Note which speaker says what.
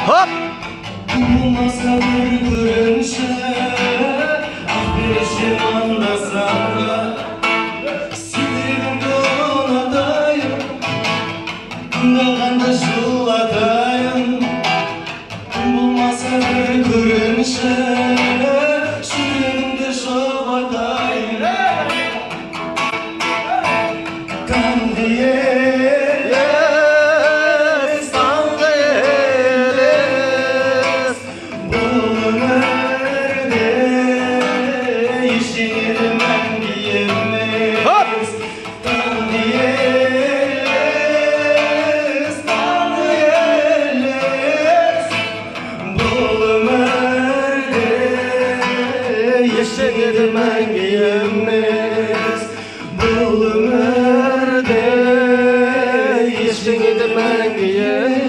Speaker 1: Hop!
Speaker 2: Bulmasa bir görünüşe bir işin anlasam da Sidirim donadayım Dağında şuladayım Bulmasa bir görünüşe Şirimde şovadayım Kan diye Yeşilmez bu ömürde yeşilmez